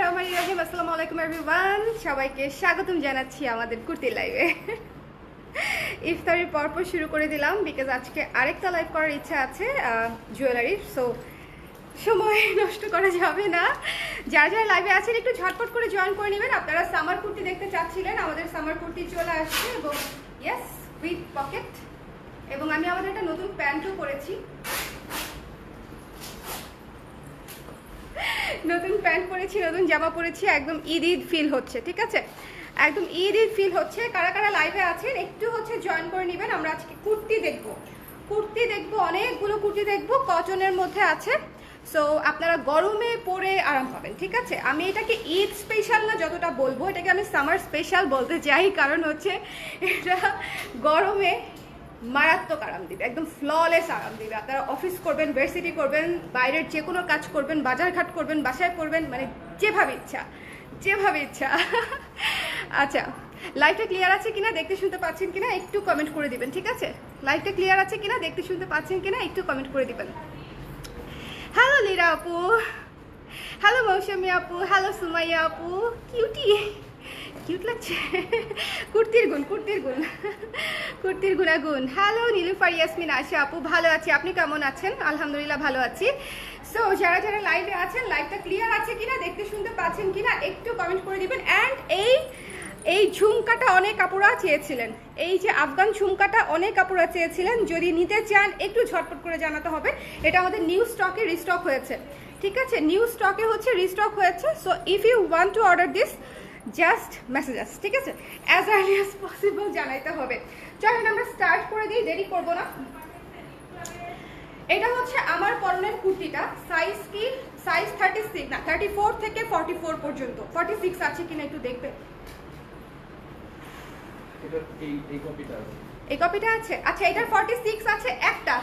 বিসমিল্লাহিররহমানিররহিম। আসসালামু আলাইকুম এভরিওয়ান, সবাইকে স্বাগতম জানাচ্ছি আমাদের কুর্তি লাইভে। ইফতারির পরপর শুরু করে দিলাম বিকজ আজকে আরেকটা লাইভ করার ইচ্ছা আছে জুয়েলারির। সো সময় নষ্ট করা যাবে না। যারা যারা লাইভে আছেন একটু ঝটপট করে জয়েন করে নেবেন। আপনারা সামার কুর্তি দেখতে চাচ্ছিলেন, আমাদের সামার কুর্তি চলে আসছে এবং ইয়েস উইথ পকেট, এবং আমি আমাদের একটা নতুন প্যান্টও করেছি। নতুন প্যান্ট পরেছি, নতুন জামা পরেছি, একদম ঈদ ঈদ ফিল হচ্ছে। ঠিক আছে, একদম ঈদ ঈদ ফিল হচ্ছে। কারা কারা লাইভে আছেন একটু জয়েন করে নেবেন। আমরা আজকে কুর্তি দেখবো, অনেকগুলো কুর্তি দেখবো, কটনের মধ্যে আছে। সো আপনারা গরমে পরে আরাম পাবেন। ঠিক আছে, আমি এটাকে ঈদ স্পেশাল না যতটা বলবো, এটাকে আমি সামার স্পেশাল বলতে চাই, কারণ হচ্ছে এটা গরমে মারাত্মক আরাম দিবে, একদম ফ্ললেস আরাম দিবে। আপনারা অফিস করবেন, ভার্সিটি করবেন, বাইরের যে কোনো কাজ করবেন, বাজারঘাট করবেন, বাসায় করবেন, মানে যেভাবে ইচ্ছা। আচ্ছা, লাইভটা ক্লিয়ার আছে কিনা, দেখতে শুনতে পাচ্ছেন কিনা একটু কমেন্ট করে দিবেন। ঠিক আছে, লাইভটা ক্লিয়ার আছে কিনা, দেখতে শুনতে পাচ্ছেন কিনা একটু কমেন্ট করে দিবেন। হ্যালো লীরা আপু, হ্যালো মৌসুমী আপু, হ্যালো সুমাইয়া আপু, কিউট লাগছে। কুর্তির গুণাগুণ। হ্যালো নীলুফার ইয়াসমিন আশা আপু, ভালো আছি, আপনি কেমন আছেন? আলহামদুলিল্লাহ ভালো আছি। সো যারা যারা লাইভে আছেন, লাইভটা ক্লিয়ার আছে কিনা, দেখতে শুনতে পাচ্ছেন কিনা একটু কমেন্ট করে দিবেন। অ্যান্ড এই ঝুমকাটা অনেক আপুরা চেয়েছিলেন, এই যে আফগান ঝুমকাটা অনেক আপুরা চেয়েছিলেন। যদি নিতে চান একটু ঝটপট করে জানাতে হবে। এটা আমাদের নিউ স্টকে রিস্টক হয়েছে। ঠিক আছে, নিউ স্টকে রিস্টক হয়েছে। So if you want to order this, just messages, ঠিক আছে, অ্যাজ আর্লি অ্যাজ পসিবল জানাইতে হবে। চলেন আমরা স্টার্ট করে দিই, দেরি করবো না। এটা হচ্ছে আমার পরনের কুর্তিটা। সাইজ কি? সাইজ 36 না, 34 থেকে 44 পর্যন্ত। 46 আছে কিনা একটু দেখবে। এই কপিটা আছে। আচ্ছা, এটার 46 আছে, একটা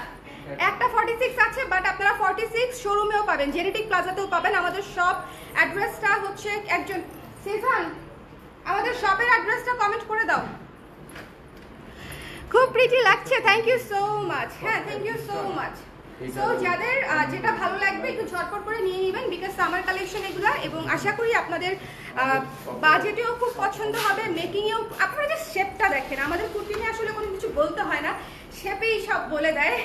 46 আছে, বাট আপনারা 46 শোরুমেও পাবেন, জেনেটিক প্লাজাতেও পাবেন। আমাদের শপ অ্যাড্রেসটা হচ্ছে, একজন সেজান আমাদের শপের অ্যাড্রেসটা কমেন্ট করে দাও। খুব প্রিটি লাগছে, থ্যাংক ইউ সো মাচ। হ্যাঁ, thank you so much. So যাদের যেটা ভালো লাগবে একটু ঝটপট করে নিয়ে নেবেন, বিকজ সামার কালেকশন এগুলো, এবং আশা করি আপনাদের বাজেটেও খুব পছন্দ হবে, মেকিংয়েও। আপনারা যে শেপটা দেখেন, আমাদের কুর্তি নিয়ে আসলে কোনো কিছু বলতে হয় না, শেপেই সব বলে দেয়।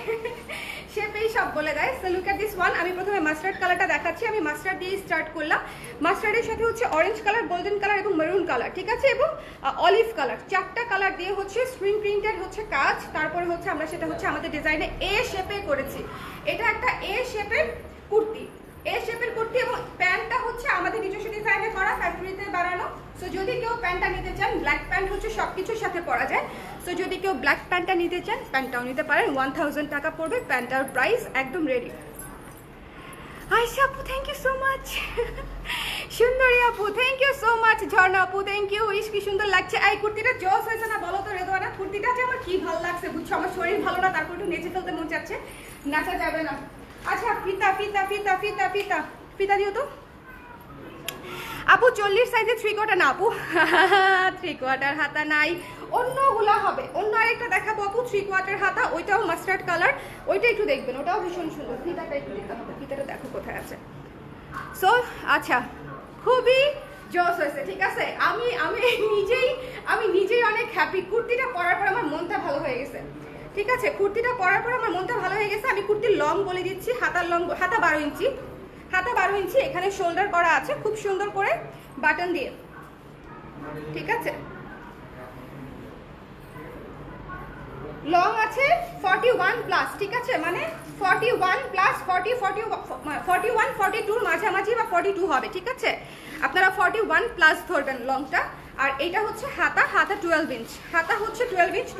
So look at this one. আমি প্রথমে মাস্টার্ড কালারটা দেখাচ্ছি। আমি মাস্টার্ড দিয়ে স্টার্ট করলাম। মাস্টার্ডের সাথে হচ্ছে অরেঞ্জ কালার, গোল্ডেন কালার এবং মেরুন কালার। ঠিক আছে, এবং অলিভ কালার, চারটা কালার দিয়ে স্ক্রিন প্রিন্টেড কাজ। তারপরে আমরা সেটা আমাদের ডিজাইনে এ শেপে করেছি। এটা একটা এ শেপের কুর্তি, এবং প্যান্টটা আমাদের নিজস্ব ডিজাইনে করা, ফ্যাক্টরিতে বানানো। সো যদি কেউ প্যান্টটা নিতে চান, ব্ল্যাক প্যান্ট সবকিছুর সাথে পরা যায়। সো যদি কেউ ব্ল্যাক প্যান্টটা নিতে চান, প্যান্টটাও নিতে পারেন। 1000 টাকা পড়বে প্যান্টটার প্রাইস, একদম রেডি। আয়শা আপু, থ্যাংক ইউ সো মাচ। সুন্দরী আপু, থ্যাংক ইউ সো মাচ। ঝর্ণা আপু, থ্যাংক ইউ। কি সুন্দর লাগছে। এই কুর্তিটা জস হয়েছে না বলো তো রেদওয়ানা? কুর্তিটা আমার কি ভালো লাগছে বুঝছো। আমার শরীর ভালো না, তারপর একটু নেচে ফেলতে মন চাচ্ছে, নাচা যাবে না। আচ্ছা, ফিতা দিও তো আপু। 40 সাইজে 3/4 না আপু, 3/4 হাতা নাই, অন্যগুলা হবে। অন্য আরেকটা দেখাবো আপু, 3/4 হাতা, ওইটাও মাস্টার্ড কালার, ওইটা একটু দেখবেন, ওটাও ভীষণ সুন্দর। ফিতাটা একটু দেখতে হবে, ফিতাটা দেখো কোথায় আছে। সো আচ্ছা, খুবই জস হয়েছে। ঠিক আছে, আমি নিজেই অনেক হ্যাপি। কুর্তিটা পরার পর আমার মনটা ভালো হয়ে গেছে। ঠিক আছে, কুর্তিটা পরার পর আমার মনটা ভালো হয়ে গেছে। আমি কুর্তির লং বলে দিচ্ছি। হাতার লং, হাতা 12 ইঞ্চি, এখানে শোল্ডার করা আছে খুব সুন্দর করে বাটন দিয়ে। ঠিক আছে, লং আছে 41 প্লাস। ঠিক আছে, মানে 41 প্লাস 41 42 মাঝামাঝি বা 42 হবে। ঠিক আছে, আপনারা 41 প্লাস ধরবেন লংটা। আর এটা হাতা 12 ইঞ্চ, হাতা 12 ইঞ্চ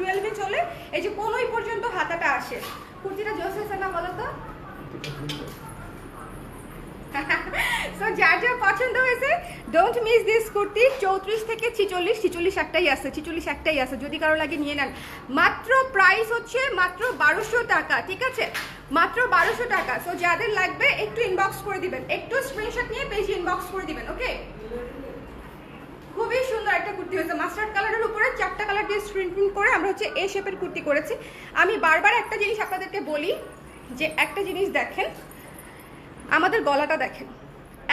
হলে এই যে কোনই পর্যন্ত হাতাটা আসে। কুর্তিটা জোস হয়েছে না বলো তো? সো যার যা পছন্দ হয়েছে, ডোন্ট মিস দিস কুর্তি। 34 থেকে 46 একটাই আছে, যদি কারো লাগে নিয়ে নেন। মাত্র প্রাইস মাত্র 1200 টাকা। ঠিক আছে, মাত্র 1200 টাকা। সো যাদের লাগবে একটু ইনবক্স করে দিবেন, একটু স্ক্রিনশট নিয়ে পেজে ইনবক্স করে দিবেন। ওকে, খুবই সুন্দর একটা কুর্তি হয়েছে। মাস্টার্ড কালারের উপরে 4টা কালার দিয়ে স্ক্রিন প্রিন্ট করে আমরা এ শেপের কুর্তি করেছি। আমি বারবার একটা জিনিস আপনাদেরকে বলি, যে একটা জিনিস দেখেন, আমাদের গলাটা দেখেন,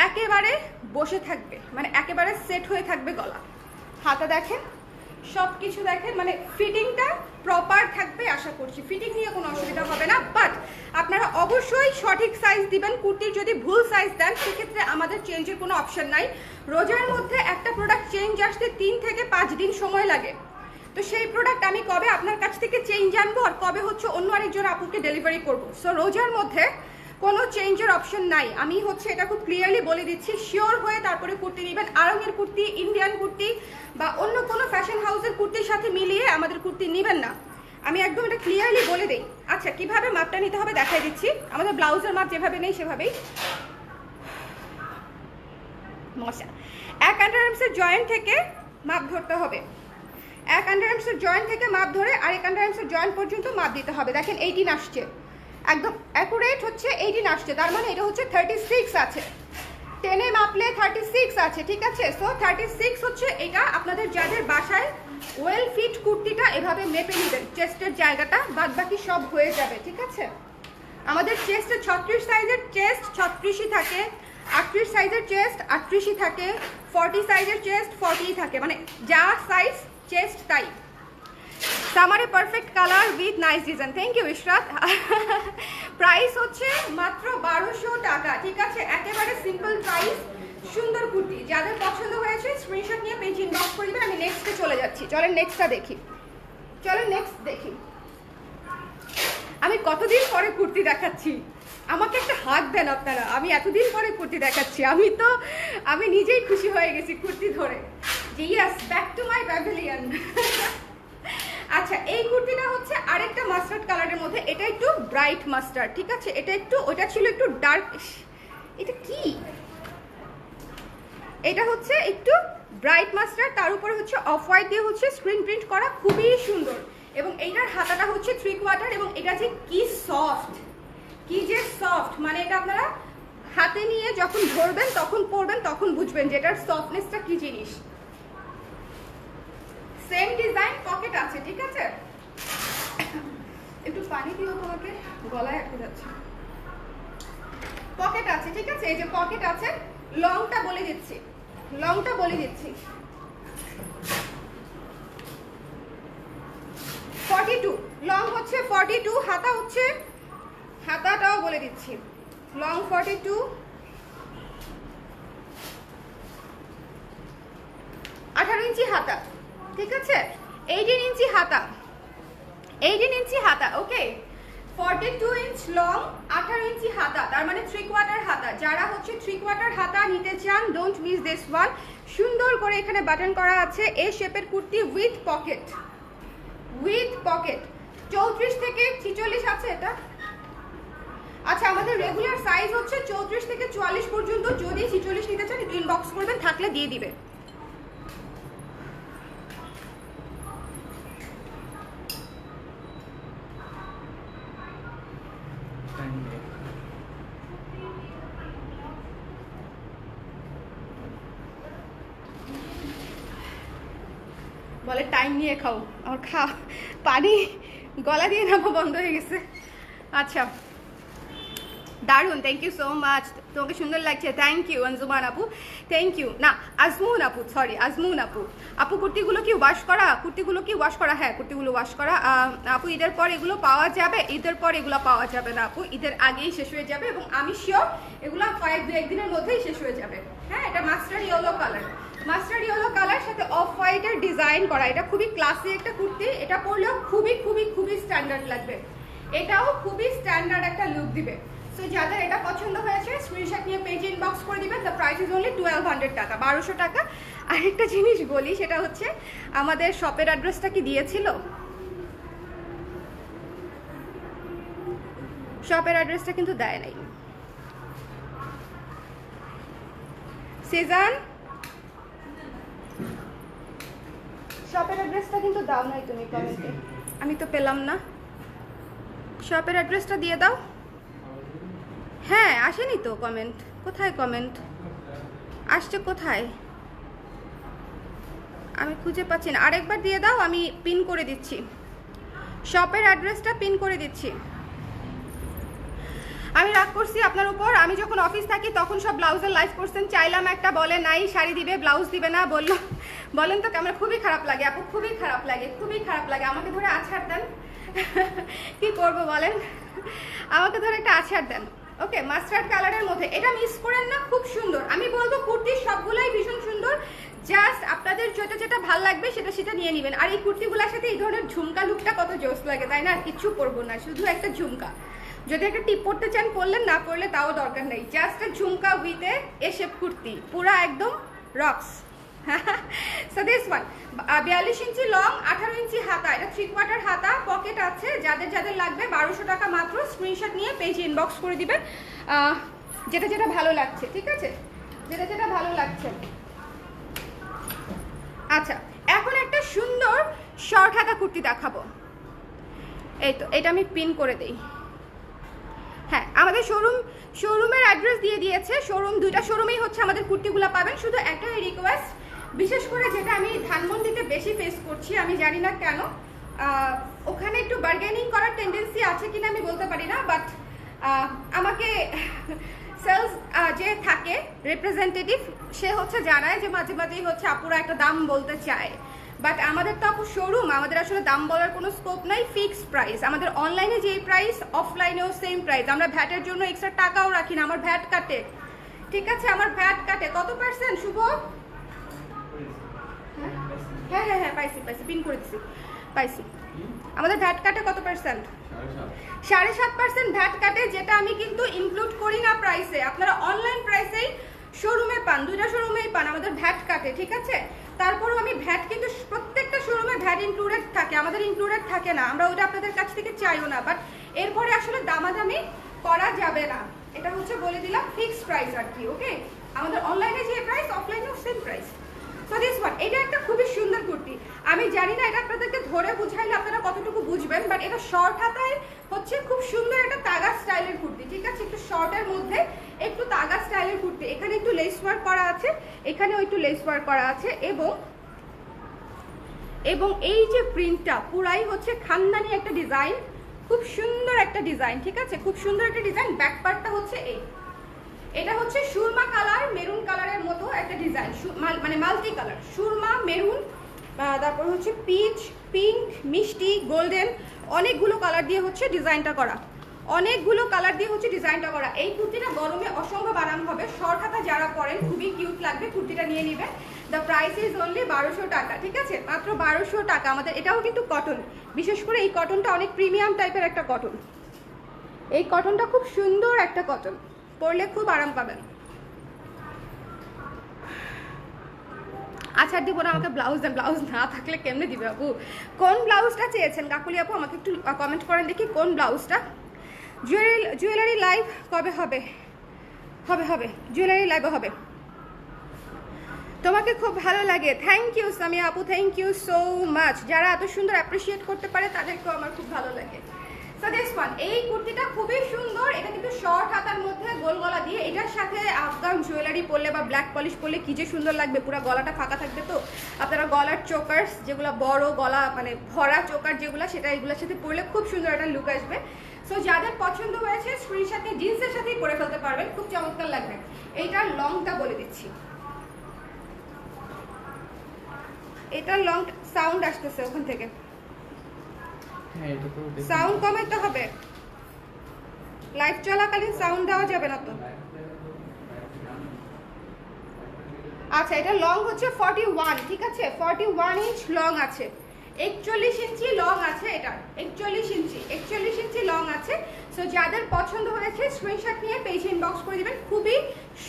একেবারে বসে থাকবে, মানে একেবারে সেট হয়ে থাকবে গলা। হাতা দেখেন, সব কিছু দেখেন, মানে ফিটিংটা প্রপার থাকবে। আশা করছি ফিটিং নিয়ে কোনো অসুবিধা হবে না। বাট আপনারা অবশ্যই সঠিক সাইজ দিবেন। কুর্তির যদি ভুল সাইজ দেন সেক্ষেত্রে আমাদের চেঞ্জের কোনো অপশন নাই। রোজার মধ্যে একটা প্রোডাক্ট চেঞ্জ আসতে 3 থেকে 5 দিন সময় লাগে। তো সেই প্রোডাক্ট আমি কবে আপনার কাছ থেকে চেঞ্জ আনবো আর কবে হচ্ছে অন্য আরেকজন আপুকে ডেলিভারি করবো। সো রোজার মধ্যে কোনো চেঞ্জের অপশন নাই। আমি হচ্ছে এটা খুব ক্লিয়ারলি বলে দিচ্ছি, শিওর হয়ে তারপরে কুর্তি নেবেন। আরঙের কুর্তি, ইন্ডিয়ান কুর্তি বা অন্য কোনো ফ্যাশন হাউসের কুর্তির সাথে মিলিয়ে আমাদের কুর্তি নেবেন না, আমি একদম এটা ক্লিয়ারলি বলে দিই। আচ্ছা, কিভাবে মাপটা নিতে হবে দেখাই দিচ্ছি। আমাদের ব্লাউজের মাপ যেভাবে নেই সেভাবেই মশা। 1 আন্ডারআর্মসের জয়েন্ট থেকে মাপ ধরতে হবে। 1 আন্ডারআর্মসের জয়েন্ট থেকে মাপ ধরে আরেক আন্ডারআর্মসের জয়েন্ট পর্যন্ত মাপ দিতে হবে। দেখেন 18 আসছে, একদম অ্যাকুরেট হচ্ছে 18 আসছে, তার মানে এটা হচ্ছে 36 আছে। 10-এ মাপলে 36 আছে, ঠিক আছে। সো 36 হচ্ছে এটা। আপনাদের যাদের বাসায় ওয়েল ফিট কুর্তিটা এভাবে মেপে নেবেন, চেস্টের জায়গাটা বাদ বাকি সব হয়ে যাবে, ঠিক আছে। আমাদের চেস্টে 36 সাইজের চেস্ট 36ই থাকে, 38 সাইজের চেস্ট 38ই থাকে, 40 সাইজের চেস্ট 40ই থাকে, মানে যা সাইজ চেস্ট তাই। সামারে perfect colour with nice design. Thank you Ishrat. Price হচ্ছে মাত্র 1200 টাকা, ঠিক আছে। একেবারে সিম্পল প্রাইস, সুন্দর কুর্তি। যাদের পছন্দ হয়েছে স্ক্রিনশট নিয়ে পেজ ইনবক্স করে দিবেন। আমি নেক্সটে চলে যাচ্ছি, চলেন নেক্সটটা দেখি। চলেন নেক্সট দেখি। আমি কতদিন পরে কুর্তি দেখাচ্ছি, আমাকে একটা হাত দেন আপনারা। আমি এতদিন পরে কুর্তি দেখাচ্ছি, আমি নিজেই খুশি হয়ে গেছি কুর্তি ধরে যে yes, back to my pavilion. আচ্ছা, এই কুর্তিটা হচ্ছে আরেকটা মাস্টার্ড কালারের মধ্যে, এটা একটু ব্রাইট মাস্টার্ড, ঠিক আছে। এটা একটু, ওইটা ছিল একটু ডার্ক। এটা কি, এটা হচ্ছে একটু ব্রাইট মাস্টার্ড, তার উপরে হচ্ছে অফ হোয়াইট দিয়ে হচ্ছে স্ক্রিন প্রিন্ট করা, খুবই সুন্দর। এবং এইটার হাতাটা হচ্ছে 3/4। এবং এটা যে কি সফট, কি যে সফট, মানে এটা আপনারা হাতে নিয়ে যখন ধরবেন তখন পরবেন তখন বুঝবেন যে এটার সফটনেসটা কি জিনিস। সেম ডিজাইন, পকেট আছে, ঠিক আছে। একটু পানি দিও তোমাকে, গলায় আটকে যাচ্ছে। পকেট আছে, ঠিক আছে। এই যে পকেট আছে। লংটা বলে দিচ্ছি, লংটা বলে দিচ্ছি 42 লং হচ্ছে 42। হাতা হচ্ছে, হাতাটাও বলে দিচ্ছি, লং 42, 18 ইঞ্চি হাতা, ঠিক আছে। 18 ইঞ্চি হাতা, 18 ইঞ্চি হাতা, ওকে। 42 ইঞ্চ লং, 18 ইঞ্চি হাতা, তার মানে 3/4 হাতা। যারা হচ্ছে 3/4 হাতা নিতে চান, ডোন্ট মিস দিস ওয়ান। সুন্দর করে এখানে বাটন করা আছে, এ শেপের kurti with pocket, with pocket. 34 থেকে 46 আছে এটা। আচ্ছা, আমাদের রেগুলার সাইজ হচ্ছে 34 থেকে 44 পর্যন্ত। যদি 46 নিতে চান একটু ইনবক্স করবেন, থাকলে দিয়ে দিবে। বলে টাইম নিয়ে খাও, আমার পানি গলা দিয়ে নামা বন্ধ হয়ে গেছে। আচ্ছা, দারুন, থ্যাংক ইউ সো মাচ। তোমাকে সুন্দর লাগছে, থ্যাংক ইউ আঞ্জুমান আপু, থ্যাংক ইউ। না, আজমুন আপু, সরি আজমুন আপু। আপু কুর্তিগুলো কি ওয়াশ করা? কুর্তিগুলো কি ওয়াশ করা? হ্যাঁ, কুর্তিগুলো ওয়াশ করা। আপু ঈদের পর এগুলো পাওয়া যাবে? ঈদের পর এগুলো পাওয়া যাবে না আপু, ঈদের আগেই শেষ হয়ে যাবে। এবং আমি শিওর এগুলো কয়েক দিনের মধ্যেই শেষ হয়ে যাবে। হ্যাঁ, এটা master yellow colour, mustard yellow colour সাথে অফ হোয়াইটের ডিজাইন করা। এটা খুবই ক্লাসি একটা কুর্তি, এটা পরলেও খুবই খুবই খুবই স্ট্যান্ডার্ড লাগবে। এটাও খুবই স্ট্যান্ডার্ড একটা লুক দিবে। সো যাদের এটা পছন্দ হয়েছে স্ক্রিনশট নিয়ে পেজ ইনবক্স করে দিবেন। দ্য প্রাইস ইজ অনলি 1200 টাকা, 1200 টাকা। আরেকটা জিনিস বলি, সেটা হচ্ছে আমাদের শপের অ্যাড্রেসটা কি দিয়েছিল? শপের অ্যাড্রেসটা কিন্তু দেয় নাই। সিজন, শপের অ্যাড্রেসটা কিন্তু দাও নাই তুমি কমেন্টে, আমি তো পেলাম না। শপের অ্যাড্রেসটা দিয়ে দাও। হ্যাঁ, আসেনি তো কমেন্ট। কোথায় কমেন্ট আসছে? কোথায়? আমি খুঁজে পাচ্ছি না। আরেকবার দিয়ে দাও, আমি পিন করে দিচ্ছি। শপের অ্যাড্রেসটা পিন করে দিচ্ছি। আমি রাগ করছি আপনার উপর। আমি যখন অফিস থাকি তখন সব ব্লাউজের লাইভ করছেন, চাইলাম একটা, বলে নাই শাড়ি দিবে, ব্লাউজ দিবে না, বললো। বলেন তো আমার খুবই খারাপ লাগে আপু, খুবই খারাপ লাগে, খুবই খারাপ লাগে। আমাকে ধরে আছাড় দেন। কি করব বলেন, আমাকে ধরে একটা আছাড় দেন। ওকে, মাস্টার্ড কালারের মধ্যে এটা মিস করেন না, খুব সুন্দর। আমি বলবো কুর্তি সবগুলাই ভীষণ সুন্দর, জাস্ট আপনাদের যেটা যেটা ভালো লাগবে সেটা সেটা নিয়ে নেবেন। আর এই কুর্তিগুলোর সাথে এই ধরনের ঝুমকা লুকটা কত জোস লাগে, তাই না? আর কিচ্ছু করবো না, শুধু একটা ঝুমকা। যদি একটা টিপ পড়তে চান পরলেন, না পরলে তাও দরকার নেই, জাস্ট ঝুমকা উইথে এ শেপ কুর্তি, পুরা একদম rocks. So this one 42 inch long, 18 ইঞ্চি হাতা, এটা 3/4 হাতা, পকেট আছে। যাদের যাদের লাগবে 1200 টাকা মাত্র, স্ক্রিনশট নিয়ে পেজে ইনবক্স করে দিবেন যেটা যেটা ভালো লাগছে, ঠিক আছে? যেটা যেটা ভালো লাগছে। আচ্ছা, এখন একটা সুন্দর শর্ট হাতা কুর্তি দেখাবো। এই তো, এটা আমি পিন করে দেই। হ্যাঁ, আমাদের শোরুমের অ্যাড্রেস দিয়ে দিয়েছে। দুইটা শোরুমেই হচ্ছে আমাদের কুর্তিগুলো পাবেন। শুধু একটাই রিকোয়েস্ট, বিশেষ করে যেটা আমি ধানমন্ডিতে বেশি ফেস করছি, আমি জানি না কেন, ওখানে একটু বার্গেনিং করার টেন্ডেন্সি আছে কিনা আমি বলতে পারি না, বাট আমাকে সেলস যে থাকে রিপ্রেজেন্টেটিভ, সে হচ্ছে জানায় যে মাঝে মাঝেই হচ্ছে আপুরা একটা দাম বলতে চায়। বাট আমাদের তো আপু শোরুম, আমাদের আসলে দাম বলার কোনো স্কোপ নাই, ফিক্সড প্রাইস। আমাদের অনলাইনে যেই প্রাইস, অফলাইনেও সেম প্রাইস। আমরা ভ্যাটের জন্য এক্সট্রা টাকাও রাখি না, আমার ভ্যাট কাটে, ঠিক আছে? আমার ভ্যাট কাটে কত পার্সেন্ট শুভ? হ্যাঁ হ্যাঁ হ্যাঁ, পাইছি পাইছি, পিন করে দিচ্ছি, পাইছি। আমাদের ভ্যাট কাটে কত পার্সেন্ট? 7.5% ভ্যাট কাটে, যেটা আমি কিন্তু ইনক্লুড করি না প্রাইসে। আপনারা অনলাইন প্রাইসেই শোরুমে পান, দুইটা শোরুমেই পান, আমাদের ভ্যাট কাটে, ঠিক আছে? তারপরেও আমি ভ্যাট কিন্তু প্রত্যেকটা শোরুমে ভ্যাট ইনক্লুডেড থাকে, আমাদের ইনক্লুডেড থাকে না। আমরা ওটা আপনাদের কাছ থেকে চাইও না, বাট এরপরে আসলে দামাদামি করা যাবে না, এটা হচ্ছে বলে দিলাম, ফিক্সড প্রাইস আর কি। ওকে, আমাদের অনলাইনে যে প্রাইস, অফলাইনেও same price. So this one, এটা একটা খুবই সুন্দর কুর্তি। আমি জানি না এটা আপনাদেরকে ধরে বুঝাইলে আপনারা কতটুকু বুঝবেন, বাট এটা শর্ট হাতায় হচ্ছে খুব সুন্দর একটা তাগা স্টাইলের কুর্তি, ঠিক আছে? একটু শর্টের মধ্যে একটু তাগা স্টাইলের কুর্তি। এখানে একটু লেস ওয়ার্ক করা আছে, এখানেও একটু লেস ওয়ার্ক করা আছে, এবং এই যে প্রিন্টটা পুরাই হচ্ছে খানদানি একটা ডিজাইন, খুব সুন্দর একটা ডিজাইন, ঠিক আছে? খুব সুন্দর একটা ডিজাইন। ব্যাক পার্টটা হচ্ছে এটা হচ্ছে সুরমা কালার, মেরুন কালারের মতো একটা ডিজাইন, মানে মাল্টি কালার, সুরমা, মেরুন, তারপর হচ্ছে পিচ, পিঙ্ক, মিষ্টি, গোল্ডেন, অনেকগুলো কালার দিয়ে হচ্ছে ডিজাইনটা করা, অনেকগুলো কালার দিয়ে হচ্ছে ডিজাইনটা করা। এই কুর্তিটা গরমে অসম্ভব আরাম হবে, শর্ট হাতা যারা পরেন খুবই কিউট লাগবে, কুর্তিটা নিয়ে নেবেন। দ্য প্রাইস ইজ অনলি 1200 টাকা, ঠিক আছে? মাত্র 1200 টাকা। আমাদের এটাও কিন্তু কটন, বিশেষ করে এই কটনটা অনেক প্রিমিয়াম টাইপের একটা কটন। এই কটনটা খুব সুন্দর একটা কটন, পরলে খুব আরাম পাবেন। আচ্ছা, দিব না, আমাকে ব্লাউজ দেন। ব্লাউজ না থাকলে কেমনে দিবে আপু? কোন ব্লাউজটা চেয়েছেন কাকুলি আপু? আমাকে একটু কমেন্ট করেন দেখি কোন ব্লাউজটা। জুয়েলারি লাইভ কবে হবে? হবে জুয়েলারি লাইভে হবে। তোমাকে খুব ভালো লাগে, থ্যাংক ইউ সামিয়া আপু, থ্যাংক ইউ সো মাচ। যারা এত সুন্দর অ্যাপ্রিসিয়েট করতে পারে তাদেরকেও আমার খুব ভালো লাগে। সো দিস ওয়ান, এই কুর্তিটা খুবই সুন্দর। এটা কিন্তু শর্ট হাতার মধ্যে গোল গলা দিয়ে, এটার সাথে আফগান জুয়েলারি পরলে বা ব্ল্যাক পলিশ পরলে কি যে সুন্দর লাগবে, পুরো গলাটা ফাঁকা থাকবে। তো আপনারা গলার চোকার্স যেগুলো বড় গলা, মানে ভরা চোকার যেগুলো, সেটা এগুলোর সাথে পরলে খুব সুন্দর একটা লুক আসবে। সো যাদের পছন্দ হয়েছে স্ক্রিনশট নিয়ে জিন্সের সাথেই পরে ফেলতে পারবেন, খুব চমৎকার লাগবে। এইটার লংটা বলে দিচ্ছি, এটার লং সাউন্ড আসতেছে ওখান থেকে, সাউন্ড কমাইতে হবে, লাইভ চলাকালীন সাউন্ড দেওয়া যাবে না তো। আচ্ছা, এটা লং হচ্ছে 41, ঠিক আছে? 41 ইঞ্চ লং আছে, 41 ইঞ্চি লং আছে, এটা 41 ইঞ্চি লং আছে। সো যাদের পছন্দ হয়েছে স্ক্রিনশট নিয়ে পেজে ইনবক্স করে দিবেন। খুবই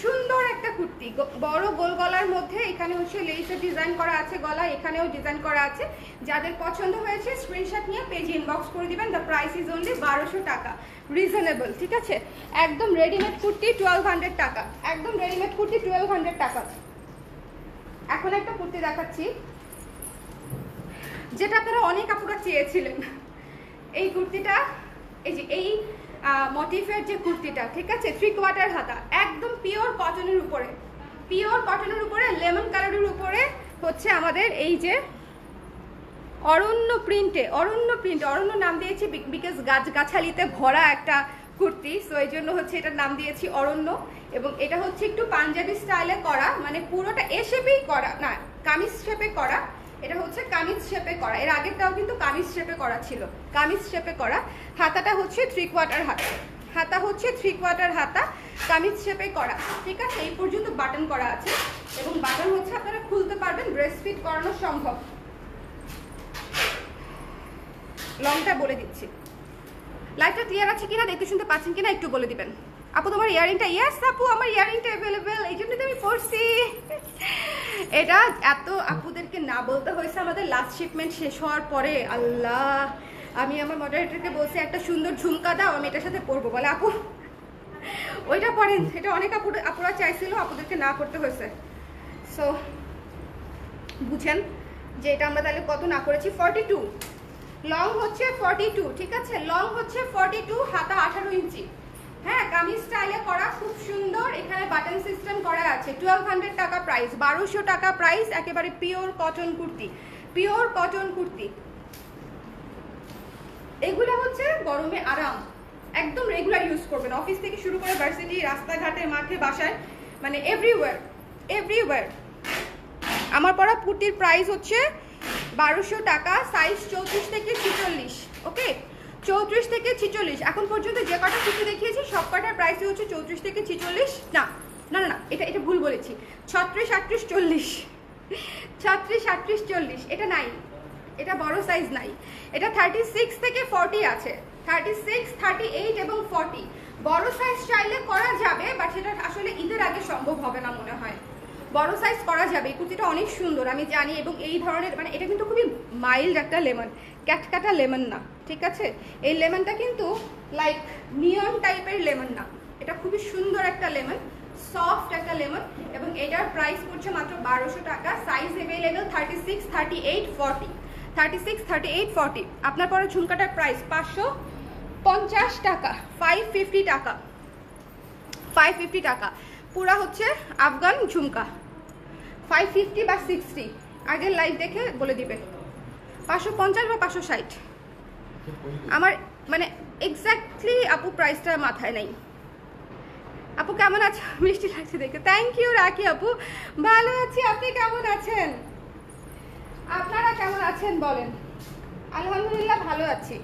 সুন্দর একটা কুর্তি, বড় গোল গলার মধ্যে, এখানে হচ্ছে লেসের ডিজাইন করা আছে, গলা এখানেও ডিজাইন করা আছে। যাদের পছন্দ হয়েছে স্ক্রিনশট নিয়ে পেজে ইনবক্স করে দিবেন। দ্য প্রাইস ইজ অনলি 1200 টাকা, রিজনেবল, ঠিক আছে? একদম রেডিমেড কুর্তি 1200 টাকা, একদম রেডিমেড কুর্তি 1200 টাকা। এখন একটা কুর্তি দেখাচ্ছি যেটা আপনারা অনেক আপুরা চেয়েছিলেন। এই কুর্তিটা, এই যে এই মোটিফের যে কুর্তিটা, ঠিক আছে? 3/4 হাতা, একদম পিওর কটনের উপরে, পিওর কটনের উপরে লেমন কালারের উপরে হচ্ছে আমাদের এই যে অরণ্য প্রিন্টে, অরণ্য নাম দিয়েছি বিকজ গাছগাছালিতে ভরা একটা কুর্তি, সো এই জন্য হচ্ছে এটার নাম দিয়েছি অরণ্য। এবং এটা হচ্ছে একটু পাঞ্জাবি স্টাইলে করা, মানে পুরোটা এ শেপেই করা না, কামিজ শেপে করা। এটা হচ্ছে কামিজ শেপে করা, এর আগেরটাও কিন্তু কামিজ শেপে করা ছিল, কামিজ শেপে করা। হাতাটা হচ্ছে 3/4 হাতা, হাতা হচ্ছে 3/4 হাতা, কামিজ শেপে করা, ঠিক আছে। এই পর্যন্ত বাটন করা আছে এবং বাটন হচ্ছে আপনারা খুলতে পারবেন, ব্রেস্ট ফিট করানো সম্ভব। লংটা বলে দিচ্ছি, লাইটটা ক্লিয়ার আছে কিনা, দেখতে শুনতে পাচ্ছেন কিনা একটু বলে দিবেন। আপু তোমার ইয়ারিংটা, ইয়েস আপু আমার ইয়ারিংটা অ্যাভেলেবেল, এই জন্য তো আমি পড়ছি। এটা এত আপুদেরকে না বলতে হয়েছে আমাদের লাস্ট শিপমেন্ট শেষ হওয়ার পরে। আল্লাহ, আমি আমার মডারেটরকে বলছি একটা সুন্দর ঝুমকা দাও, আমি এটার সাথে পরবো, বলে আপু ওইটা পরেন। এটা অনেক আপুরা চাইছিল, আপুদেরকে না করতে হয়েছে। সো বুঝেন যে এটা আমরা তাহলে কত না করেছি, 42। লং হচ্ছে 42, ঠিক আছে, লং হচ্ছে 42, হাতা 18 ইঞ্চি। হ্যাঁ, কামিজ স্টাইলে করা, খুব সুন্দর। এখানে বাটন সিস্টেম করা আছে। 1200 টাকা প্রাইস, 1200 টাকা প্রাইস, একেবারে pure cotton kurti, pure cotton kurti. এগুলো হচ্ছে গরমে আরাম, একদম রেগুলার ইউজ করবেন, অফিস থেকে শুরু করে ভার্সিটি, রাস্তাঘাটে, মাঠে, বাসায়, মানে এভরিওয়্যার, এভরিওয়্যার। আমার পরা কুর্তির প্রাইস হচ্ছে 1200 টাকা, সাইজ 34 থেকে 46, ওকে, 34 থেকে 46। এখন পর্যন্ত যে কটা কুর্তি দেখিয়েছি সব কটার প্রাইসই হচ্ছে 34 থেকে 46। না না না, এটা ভুল বলেছি, 36, 38, 40, 36, 38, 40। এটা নাই, এটা বড় সাইজ নাই, এটা 36 থেকে 40 আছে, 36, 38 এবং 40। বড় সাইজ চাইলে করা যাবে, বাট সেটা আসলে ঈদের আগে সম্ভব হবে না মনে হয়। বড় সাইজ করা যাবে, এই কুর্তিটা অনেক সুন্দর আমি জানি। এবং এই ধরনের, মানে এটা কিন্তু খুবই মাইল্ড একটা লেমন, ক্যাটকাটা লেমন না, ঠিক আছে। এই লেমনটা কিন্তু লাইক নিয়ন টাইপের লেমন না, এটা খুবই সুন্দর একটা লেমন, সফট একটা লেমন। এবং এটার প্রাইস পড়ছে মাত্র 1200 টাকা, সাইজ অ্যাভেলেবেল 36, 38, 40, 36, 38, 40। আপনার পরে ঝুমকাটার প্রাইস 550 টাকা, 550 টাকা, 550 টাকা। পুরা হচ্ছে আফগান ঝুমকা, 550 বা 60, আগের লাইভ দেখে বলে দিবে। 550 বা 560, আমার মানে এক্স্যাক্টলি আপু প্রাইসটা মাথায় নেই। আপু কেমন আছে, মিষ্টি লাগছে দেখে, থ্যাংক ইউ রাখি আপু, ভালো আছি, আপনি কেমন আছেন, আপনারা কেমন আছেন বলেন। আলহামদুলিল্লাহ ভালো আছি,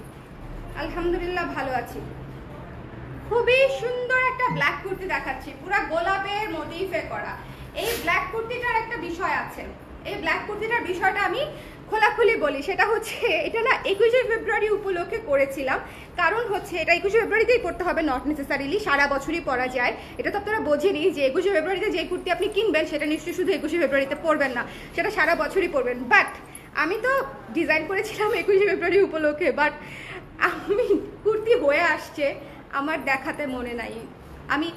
আলহামদুলিল্লাহ ভালো আছি। খুবই সুন্দর একটা ব্ল্যাক কুর্তি দেখাচ্ছি, পুরো গোলাপের মোটিফে করা। এই ব্ল্যাক কুর্তিটার একটা বিষয় আছে, এই ব্ল্যাক কুর্তিটার বিষয়টা আমি খোলাখুলি বলি। সেটা হচ্ছে এটা না 21শে ফেব্রুয়ারি উপলক্ষে করেছিলাম, কারণ হচ্ছে এটা 21শে ফেব্রুয়ারিতেই পড়তে হবে, নট নেসেসারিলি সারা বছরই পরা যায়। এটা তো আপনারা বোঝেনি যে 21শে ফেব্রুয়ারিতে যে কুর্তি আপনি কিনবেন সেটা নিশ্চয়ই শুধু 21শে ফেব্রুয়ারিতে পরবেন না, সেটা সারা বছরই পরবেন। বাট আমি তো ডিজাইন করেছিলাম 21শে ফেব্রুয়ারি উপলক্ষে, বাট আমি কুর্তি হয়ে আসছে আমার দেখাতে মনে নাই, আমি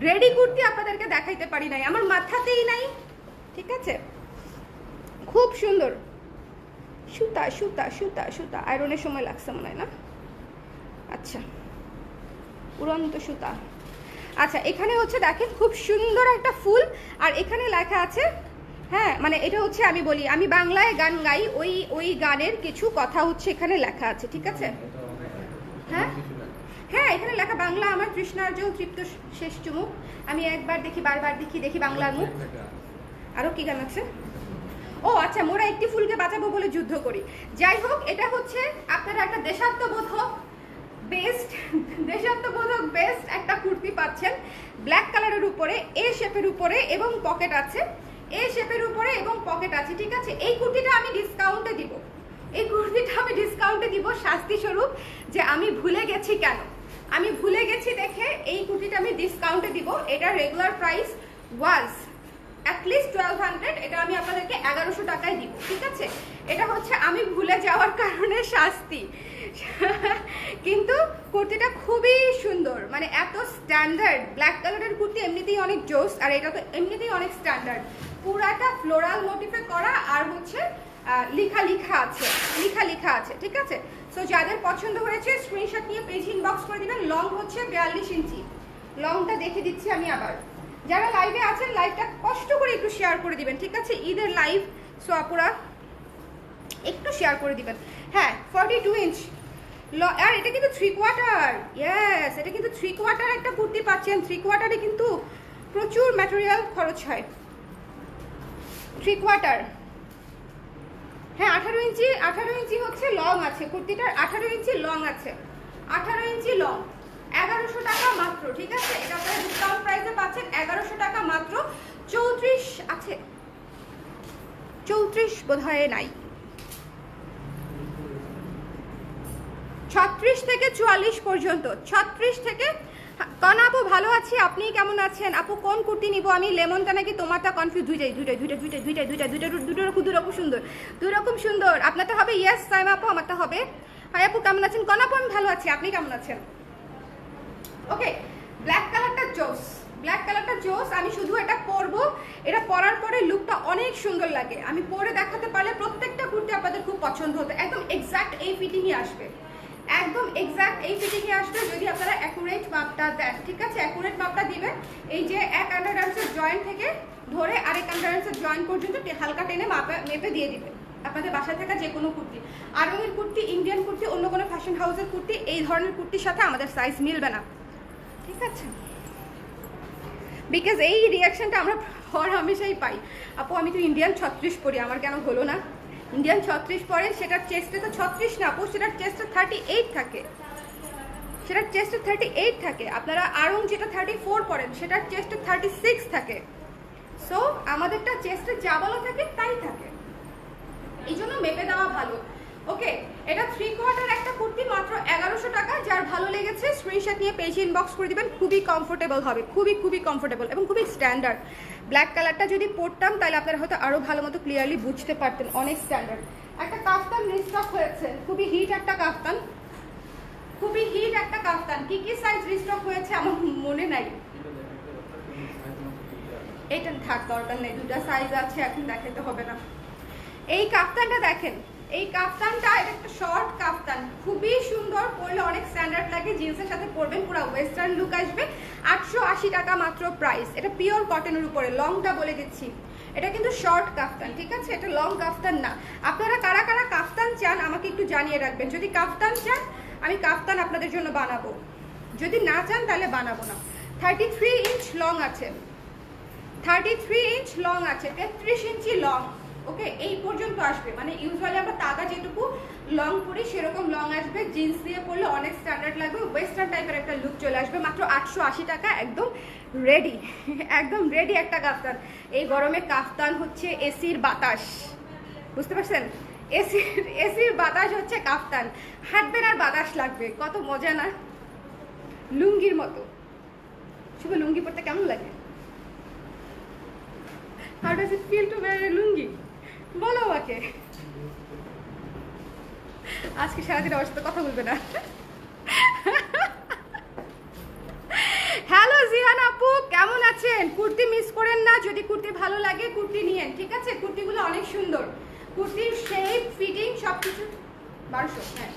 রেডি কুর্তি আপনাদেরকে দেখাইতে পারি নাই, আমার মাথাতেই নাই, ঠিক আছে। খুব সুন্দর সুতা, সুতা, সুতা, সুতা, আয়রনের সময় লাগছে মনে হয় না, আচ্ছা উড়ন্ত সুতা। আচ্ছা, এখানে হচ্ছে দেখেন খুব সুন্দর একটা ফুল, আর এখানে লেখা আছে, হ্যাঁ মানে এটা হচ্ছে আমি বলি, আমি বাংলায় গান গাই, ওই গানের কিছু কথা হচ্ছে এখানে লেখা আছে, ঠিক আছে। হ্যাঁ হ্যাঁ, এখানে লেখা বাংলা আমার তৃষ্ণার জল তৃপ্ত শেষ চুমুক, আমি একবার দেখি বারবার দেখি, দেখি বাংলার মুখ। আরো কি গান আছে, ও আচ্ছা, মোরা একটি ফুলকে বাঁচাবো বলে যুদ্ধ করি। যাই হোক, এটা হচ্ছে আপনারা একটা দেশাত্মবোধক বেস্ট একটা কুর্তি পাচ্ছেন, ব্ল্যাক কালারের উপরে, এ শেপের উপরে এবং পকেট আছে, এ শেপের উপরে এবং পকেট আছে, ঠিক আছে। এই কুর্তিটা আমি ডিসকাউন্টে দিব, এই কুর্তিটা আমি ডিসকাউন্টে দিব শাস্তি স্বরূপ, যে আমি ভুলে গেছি। কেন আমি ভুলে গেছি দেখে এই কুর্তিটা আমি ডিসকাউন্টে দিব। এটা রেগুলার প্রাইস ওয়াজ অ্যাটলিস্ট 1200, এটা আমি আপনাদেরকে 1100 টাকায় দিব, ঠিক আছে। এটা হচ্ছে আমি ভুলে যাওয়ার কারণে শাস্তি, কিন্তু কুর্তিটা খুবই সুন্দর, মানে এত স্ট্যান্ডার্ড। ব্ল্যাক কালারের কুর্তি এমনিতেই অনেক জোস, আর এটা তো এমনিতেই অনেক স্ট্যান্ডার্ড। পুরাটা ফ্লোরাল মোটিফে করা, আর হচ্ছে লেখা লেখা আছে, ঠিক আছে। সো যাদের পছন্দ হয়েছে স্ক্রিনশট নিয়ে পেজ ইনবক্স করে দিবেন। লং হচ্ছে 42 ইঞ্চি, লংটা দেখে দিচ্ছি আমি আবার। যারা লাইভে আছেন লাইভটা কষ্ট করে একটু শেয়ার করে দিবেন, ঠিক আছে, ঈদের লাইভ, সো আপুরা একটু শেয়ার করে দিবেন। হ্যাঁ, 42 ইঞ্চ, আর এটা কিন্তু 3/4, ইয়েস, এটা কিন্তু 3/4 একটা কুর্তি পাচ্ছেন। 3/4 কিন্তু প্রচুর ম্যাটেরিয়াল খরচ হয়। 3/4, হ্যাঁ 18 ইঞ্চি হচ্ছে লং আছে কুর্তিটার, 18 ইঞ্চি লং আছে, 18 ইঞ্চি লং, 1100 টাকা মাত্র, ঠিক আছে। এটা আপনারা ডিসকাউন্ট প্রাইসে পাচ্ছেন 1100 টাকা মাত্র। 34 আছে, 34 বোধহয় নাই, 36 থেকে 44 পর্যন্ত, 36 থেকে। কনা আপু ভালো আছি, আপনি কেমন আছেন? আপু কোন কুর্তি নিব আমি, লেমনটা নাকি তোমারটা? কনফিউজ, দুইটা রকম সুন্দর, দুই রকম সুন্দর। আপনারটা হবে ইয়েস সাইমা আপু, আমারটা হবে। হাই আপু কেমন আছেন? কনা আপু আমি ভালো আছি, আপনি কেমন আছেন? ওকে, ব্ল্যাক কালারটা জোস, ব্ল্যাক কালারটা জোস। আমি শুধু এটা পরবো, এটা পরার পরে লুকটা অনেক সুন্দর লাগে। আমি পরে দেখাতে পারলে প্রত্যেকটা কুর্তি আপনাদের খুব পছন্দ হতো। একদম এক্সাক্ট এই ফিটিংই আসবে, একদম এক্সাক্ট এই ফিটিংয়ে আসবে যদি আপনারা অ্যাকুরেট মাপটা দেন, ঠিক আছে। অ্যাকুরেট মাপটা দিবেন, এই যে এক আন্ডারআর্মসের জয়েন্ট থেকে ধরে আরেক আন্ডারআর্মসের জয়েন্ট পর্যন্ত হালকা টেনে মেপে দিয়ে দিবেন। আপনাদের বাসায় থাকা যে কোনো কুর্তি, আরঙের কুর্তি, ইন্ডিয়ান কুর্তি, অন্য কোনো ফ্যাশন হাউসের কুর্তি, এই ধরনের কুর্তির সাথে আমাদের সাইজ মিলবে না, ঠিক আছে। বিকজ এই রিয়াকশনটা আমরা হর হামেশাই পাই, আপু আমি তো ইন্ডিয়ান 36 পরি, আমার কেন হলো না? ইন্ডিয়ান 36 পরেন, সেটার চেস্টে তো 36 না আপু, সেটার চেস্টে 38 থাকে, সেটার চেস্টে 38 থাকে। আপনারা আরং যেটা 34 পরেন, সেটার চেস্টে 36 থাকে। সো আমাদেরটা চেস্টে যা বলা থাকে তাই থাকে, এই জন্য মেপে দেওয়া ভালো। ওকে, এটা 3/4 একটা কুর্তি মাত্র 1100 টাকা। যার ভালো লেগেছে স্ক্রিনশট নিয়ে পেজে ইনবক্স করে দিবেন, খুবই কমফোর্টেবল হবে, খুবই কমফোর্টেবল এবং খুবই স্ট্যান্ডার্ড। ব্ল্যাক কালারটা যদি পরতাম তাহলে আপনারা হয়তো আরো ভালো মতো ক্লিয়ারলি বুঝতে পারতেন, অনেক স্ট্যান্ডার্ড। একটা কাফতান রিস্টক হয়েছে, খুবই হিট একটা কাফতান, খুবই হিট একটা কাফতান। কি কি সাইজ রিস্টক হয়েছে আমার মনে নাই, এটা থাক দরকার নেই, দুটা সাইজ আছে, এখন দেখাতে হবে না। এই কাফতানটা দেখেন, এই কাফতানটা এটা একটা শর্ট কাফতান, খুবই সুন্দর, পরলে অনেক স্ট্যান্ডার্ড লাগে, জিন্সের সাথে পরবেন, পুরো ওয়েস্টার্ন লুক আসবে। 880 টাকা মাত্র প্রাইস। এটা পিওর কটনের উপরে, লংটা বলে দিচ্ছি, এটা কিন্তু শর্ট কাফতান, ঠিক আছে, এটা লং কাফতান না। আপনারা কারা কারা কাফতান চান আমাকে একটু জানিয়ে রাখবেন। যদি কাফতান চান আমি কাফতান আপনাদের জন্য বানাবো, যদি না চান তাহলে বানাবো না। 33 ইঞ্চ লং আছে, 33 ইঞ্চ লং আছে, 33 ইঞ্চি লং। ওকে, এই পর্যন্ত আসবে, মানে ইউজুয়ালি আমরা তাগা যেটুকু লং পরি সেরকম লং আসবে। জিন্স দিয়ে পরলে অনেক স্ট্যান্ডার্ড লাগবে, ওয়েস্টার্ন টাইপের একটা লুক চলে আসবে। মাত্র 880 টাকা, একদম রেডি, একদম রেডি একটা কাফতান। এই গরমে কাফতান হচ্ছে এসির বাতাস, বুঝতে পারছেন? এসির বাতাস হচ্ছে কাফতান, হাঁটবেন আর বাতাস লাগবে, কত মজা না? লুঙ্গির মতো। শুভ লুঙ্গি পরতে কেমন লাগে? How does it feel to wear a লুঙ্গি? বলো আমাকে। আজকে সারাদিন আমার সাথে কথা বলবে না। হ্যালো জিহান আপু কেমন আছেন? কুর্তি মিস করেন না, যদি কুর্তি ভালো লাগে কুর্তি নিয়েন, ঠিক আছে। কুর্তিগুলো অনেক সুন্দর, কুর্তির শেপ ফিটিং সবকিছু 1200, হ্যাঁ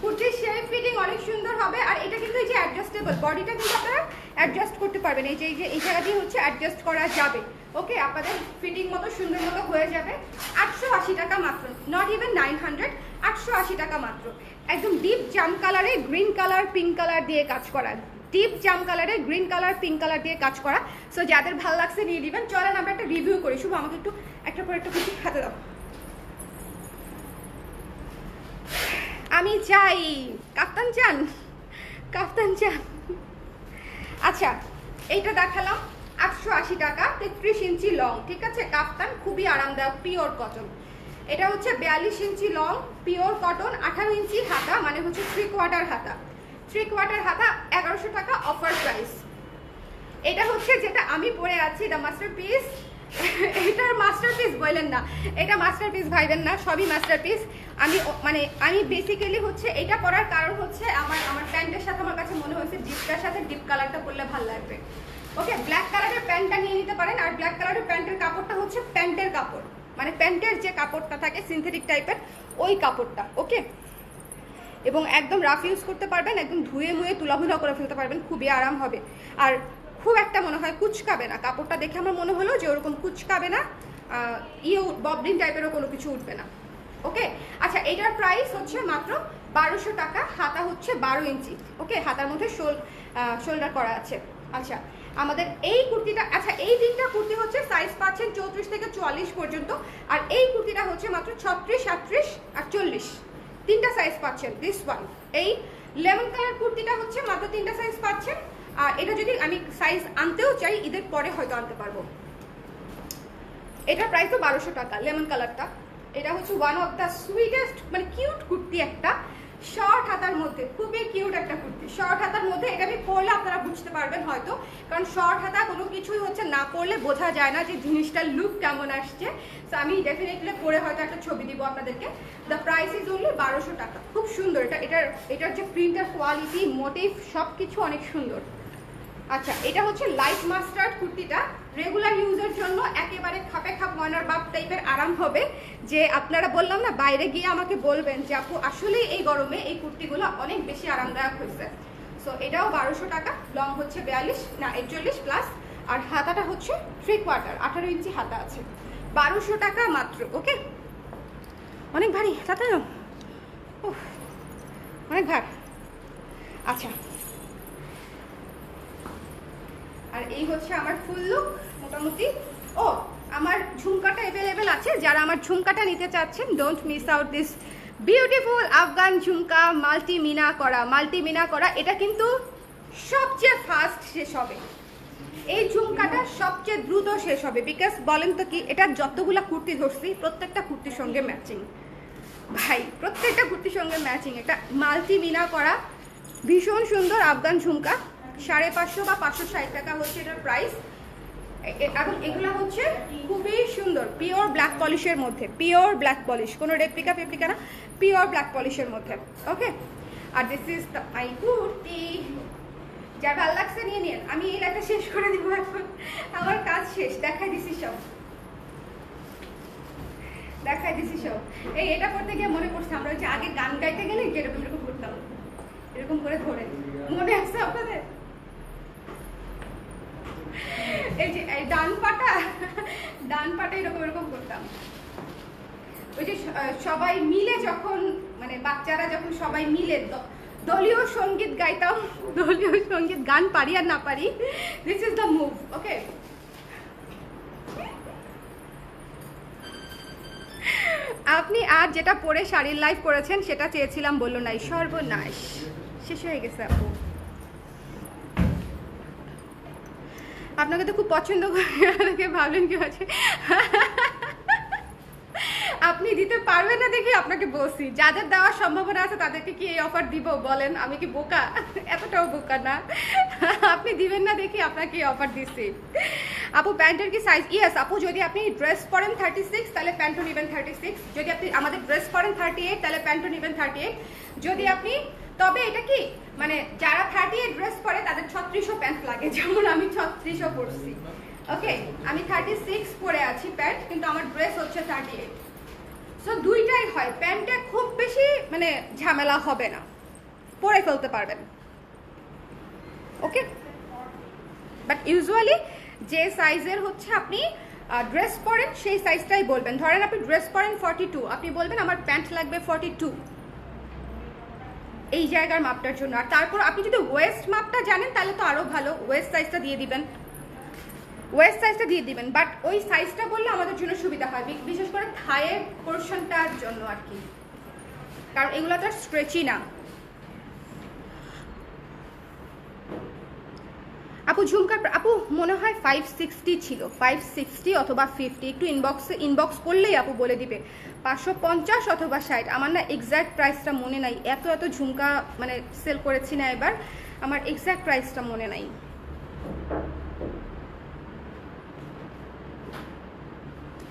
কুর্তির শেপ ফিটিং অনেক সুন্দর হবে। আর এটা কিন্তু এই যে অ্যাডজাস্টেবল, বডিটা কিন্তু আপনারা অ্যাডজাস্ট করতে পারবেন, এই যে এই জায়গা দিয়ে হচ্ছে অ্যাডজাস্ট করা যাবে। ওকে, আপনাদের ফিটিং মতো সুন্দর মতো হয়ে যাবে। 880 টাকা মাত্র, নট ইভেন 900, 880 টাকা মাত্র। একদম ডিপ জাম কালারে গ্রিন কালার পিঙ্ক কালার দিয়ে কাজ করা, ডিপ জাম কালারে গ্রিন কালার পিঙ্ক কালার দিয়ে কাজ করা। সো যাদের ভালো লাগছে নিয়ে নেবেন। চলেন আমরা একটা রিভিউ করি। শুভ আমাকে একটু একটা পর একটা কুর্তি হাতে দাও। আমি চাই কাফতান চান, কাফতান চান। আচ্ছা, এইটা দেখালাম 880 টাকা, 33 ইঞ্চি লং, ঠিক আছে। কাফতান খুবই আরামদায়ক, পিওর কটন। এটা হচ্ছে 42 ইঞ্চি লং, পিওর কটন, 18 ইঞ্চি হাতা, মানে হচ্ছে 3/4 হাতা, 3/4 হাতা, 1100 টাকা অফার প্রাইস। এটা হচ্ছে যেটা আমি পরে আছি, দ্য মাস্টারপিস। এটার মাস্টারপিস বললেন না, এটা মাস্টারপিস ভাইবেন না, সবই মাস্টারপিস। আমি বেসিক্যালি হচ্ছে এটা পরার কারণ হচ্ছে আমার প্যান্টের সাথে আমার কাছে মনে হয়েছে ডিপটার সাথে ডিপ কালারটা পরলে ভালো লাগবে। ওকে, ব্ল্যাক কালারের প্যান্টটা নিয়ে নিতে পারেন। আর ব্ল্যাক কালারের প্যান্টের কাপড়টা হচ্ছে প্যান্টের কাপড়, মানে প্যান্টের যে কাপড়টা থাকে সিনথেটিক টাইপের, ওই কাপড়টা। ওকে, এবং একদম রাফ ইউজ করতে পারবেন, একদম ধুয়ে মুয়ে তুলাভুলা করে ফেলতে পারবেন, খুবই আরাম হবে। আর খুব একটা মনে হয় কুচকাবে না, কাপড়টা দেখে আমার মনে হলো যে ওরকম কুচকাবে না, ববলিন টাইপেরও কোনো কিছু উঠবে না। ওকে। আচ্ছা এটার প্রাইস হচ্ছে মাত্র 1200 টাকা, হাতা হচ্ছে 12 ইঞ্চি। ওকে, হাতার মধ্যে শোল্ডার করা আছে। আচ্ছা আমাদের এই কুর্তিটা, আচ্ছা এই তিনটা কুর্তি হচ্ছে সাইজ পাচ্ছেন 34 থেকে 44 পর্যন্ত, আর এই কুর্তিটা হচ্ছে মাত্র 36, 38 আর 40, তিনটা সাইজ পাচ্ছেন। দিস ওয়ান, এই লেমন কালার কুর্তিটা হচ্ছে মাত্র তিনটা সাইজ পাচ্ছেন। আর এটা যদি আমি সাইজ আনতেও চাই ঈদের পরে হয়তো আনতে পারবো। এটার প্রাইস তো 1200 টাকা, লেমন কালারটা। এটা হচ্ছে ওয়ান অফ দ্য সুইটেস্ট, মানে কিউট কুর্তি একটা, শর্ট হাতার মধ্যে, খুবই কিউট একটা কুর্তি। শর্ট হাতার মধ্যে এটা আমি পরলে আপনারা বুঝতে পারবেন হয়তো, কারণ শর্ট হাতা কোনো কিছুই হচ্ছে না পরলে বোঝা যায় না যে জিনিসটার লুক কেমন আসছে। তো আমি ডেফিনেটলি পরে হয়তো একটা ছবি দিব আপনাদেরকে। দ্য প্রাইস ইজ অনলি 1200 টাকা। খুব সুন্দর এটার যে প্রিন্টার কোয়ালিটি, মোটিভ সব কিছু অনেক সুন্দর। আচ্ছা এটা হচ্ছে লাইট মাস্টার্ড কুর্তিটা, রেগুলার ইউজের জন্য একেবারে খাপে খাপ ময়নার বাপ টাইপের আরাম হবে। যে আপনারা বললাম না বাইরে গিয়ে আমাকে বলবেন যে আপু আসলে এই গরমে এই কুর্তিগুলো অনেক বেশি আরামদায়ক হয়েছে। সো এটাও 1200 টাকা, লং হচ্ছে 42 না 41 প্লাস, আর হাতাটা হচ্ছে 3/4, 18 ইঞ্চি হাতা আছে। 1200 টাকা মাত্র। ওকে, অনেক ভারী তাতে অনেক ভার। আচ্ছা আর এই হচ্ছে আমার ফুল লুক মোটামুটি। ও আমার ঝুমকাটা অ্যাভেলেবেল আছে, যারা আমার ঝুমকাটা নিতে চাচ্ছেন don't miss out this beautiful Afghan jhumka, multi meena করা। এটা কিন্তু সবচেয়ে ফাস্ট শেষ হবে, এই ঝুমকাটা সবচেয়ে দ্রুত শেষ হবে। বিকজ বলেন তো কি, এটা যতগুলা কুর্তি ধরছি প্রত্যেকটা কুর্তির সঙ্গে ম্যাচিং ভাই, প্রত্যেকটা কুর্তির সঙ্গে ম্যাচিং। এটা মাল্টি মিনা করা ভীষণ সুন্দর আফগান ঝুমকা, 550 বা 560 টাকা হচ্ছে এটার প্রাইস। এবং এগুলো হচ্ছে খুবই সুন্দর পিওর ব্ল্যাক পলিশের মধ্যে, পিওর ব্ল্যাক পলিশ, কোনো রেপ্লিকা না, পিওর ব্ল্যাক পলিশের মধ্যে। ওকে, আর this is the my kurti. যার ভালো লাগছে নিয়ে নিন, আমি এই লাইনটা শেষ করে দিব এখন, আমার কাজ শেষ। দেখাই দিছি সব। এটা করতে গিয়ে মনে পড়ছে আমরা যে আগে গান গাইতে গেলে যেরকম এরকম করতাম, এরকম করে ধরে, মনে আছে আপনাদের? এই যে ডান পাটা এরকম করতাম। ওই যে সবাই মিলে যখন, মানে বাচ্চারা যখন সবাই মিলে দলীয় সঙ্গীত গাইতাম, দলীয় সঙ্গীত, গান পারি আর না পারি, দিস ইজ দ্য মুভ। ওকে, আপনি আর যেটা পরে শাড়ির লাইভ করেছেন সেটা চেয়েছিলাম, বললো নাই, সর্বনাশ, শেষ হয়ে গেছে আপু। আপনাকে তো খুব পছন্দ করে, ভাবলেন কি আছে আপনি দিতে পারবেন না দেখি আপনাকে বলছি, যাদের দেওয়ার সম্ভাবনা আছে তাদেরকে কি এই অফার দিব বলেন? আমি কি বোকা? এতটাও বোকা না। আপনি দিবেন না দেখি আপনাকে এই অফার দিচ্ছি। আপু প্যান্টের কি সাইজ? ইয়েস আপু, যদি আপনি ড্রেস পরেন 36 তাহলে প্যান্টও নেবেন 36, যদি আপনি আমাদের ড্রেস পরেন 38 তাহলে প্যান্টও নেবেন 38, যদি আপনি, তবে এটা কি মানে যারা 38 ড্রেস পরে তাদের 3600 প্যান্ট লাগে, যেমন আমি 3600 পরছি। ওকে, আমি 36 পরে আছি প্যান্ট, কিন্তু আমার ড্রেস হচ্ছে 38। সো দুইটাই হয়, প্যান্টে খুব বেশি মানে ঝামেলা হবে না, পরে ফেলতে পারবেন। ওকে, বাট ইউজুয়ালি যে সাইজের হচ্ছে আপনি ড্রেস পরেন সেই সাইজটাই বলবেন। ধরেন আপনি ড্রেস পরেন 42, আপনি বলবেন আমার প্যান্ট লাগবে 42, এই জায়গার মাপটার জন্য। আর তারপর আপনি যদি ওয়েস্ট মাপটা জানেন তাহলে তো আরও ভালো, ওয়েস্ট সাইজটা দিয়ে দিবেন, বাট ওই সাইজটা বললে আমাদের জন্য সুবিধা হয়, বিশেষ করে থায়ের পোর্শনটার জন্য আর কি, কারণ এগুলো তো স্ট্রেচি না। আপু ঝুমকার আপু মনে হয় 560 ছিল, 560 অথবা 50, একটু ইনবক্স করলেই আপু বলে দিবে 550 অথবা 60। আমার না এক্স্যাক্ট প্রাইসটা মনে নাই, এত ঝুমকা মানে সেল করেছি না এবার, আমার এক্স্যাক্ট প্রাইসটা মনে নাই।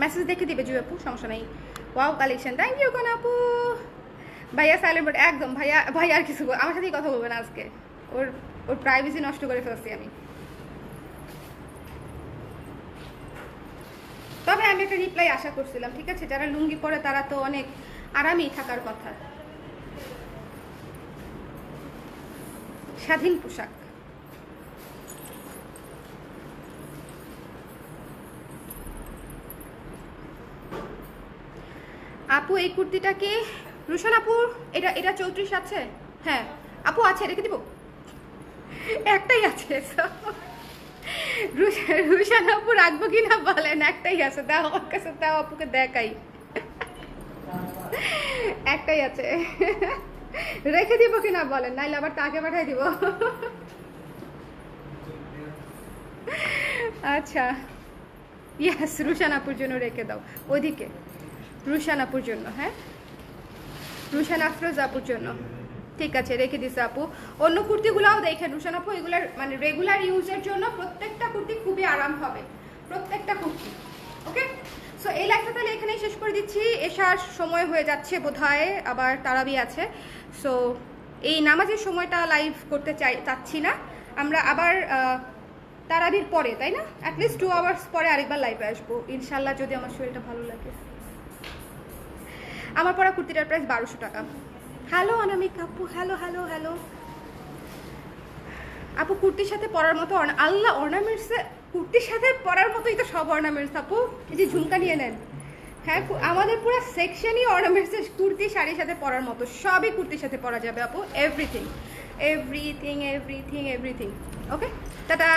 মেসেজ দেখে দিবে জুই আপু, সমস্যা নাই। ওয়াও কালেকশন, থ্যাংক ইউ কোন আপু। ভাইয়া সাইলেন্ট, একদম ভাইয়া আর কিছু আমার সাথেই কথা বলবে না আজকে, ওর প্রাইভেসি নষ্ট করে ফেলছি আমি। তবে আমি একটা রিপ্লাই আশা করছিলাম, ঠিক আছে, যারা লুঙ্গি পরে তারা তো অনেক আরামেই থাকার কথা। স্বাধীন পোশাক, আপু এই কুর্তিটা কি রুশান আপু? এটা এটা 34 আছে? হ্যাঁ আপু আছে, রেখে দিব, একটাই আছে। রুশান আপু রাখবো কিনা বলেন, একটাই আছে, দাও আমার কাছে, দাও আপুকে দেখাই, একটাই আছে, রেখে দিব কিনা বলেন, নাইলে আবার তাকে পাঠাই দিব। আচ্ছা ইয়াস, রুশান আপুর জন্য রেখে দাও ওইদিকে, রুশান আপুর জন্য, হ্যাঁ রুশান আফরোজ আপুর জন্য, ঠিক আছে রেখে দিছে আপু। অন্য কুর্তিগুলোও দেখেন রুশান আপু, এগুলার মানে রেগুলার ইউজের জন্য প্রত্যেকটা কুর্তি খুবই আরাম হবে, প্রত্যেকটা কুর্তি। ওকে, সো এই লাইফটা তাহলে এখানেই শেষ করে দিচ্ছি, এসার সময় হয়ে যাচ্ছে বোধহয়, আবার তারাবি আছে। সো এই নামাজের সময়টা লাইভ করতে চাচ্ছি না, আমরা আবার তারাবির পরে, তাই না, অ্যাটলিস্ট 2 আওয়ার্স পরে আরেকবার লাইভে আসবো ইনশাল্লাহ, যদি আমার শরীরটা ভালো লাগে। আমার পরা কুর্তিটার প্রাইস 1200 টাকা। হ্যালো অনামিক আপু, হ্যালো হ্যালো হ্যালো আপু, কুর্তির সাথে পরার মতো আল্লাহ অর্নামেন্টসে, কুর্তির সাথে পরার মতোই তো সব অর্নামেন্টস আপু, এই যে ঝুমকা নিয়ে নেন। হ্যাঁ আমাদের পুরো সেকশনই অর্নামেন্টসের, কুর্তি শাড়ির সাথে পরার মতো, সবই কুর্তির সাথে পরা যাবে আপু, এভরিথিং এভরিথিং এভরিথিং এভরিথিং। ওকে টাটা।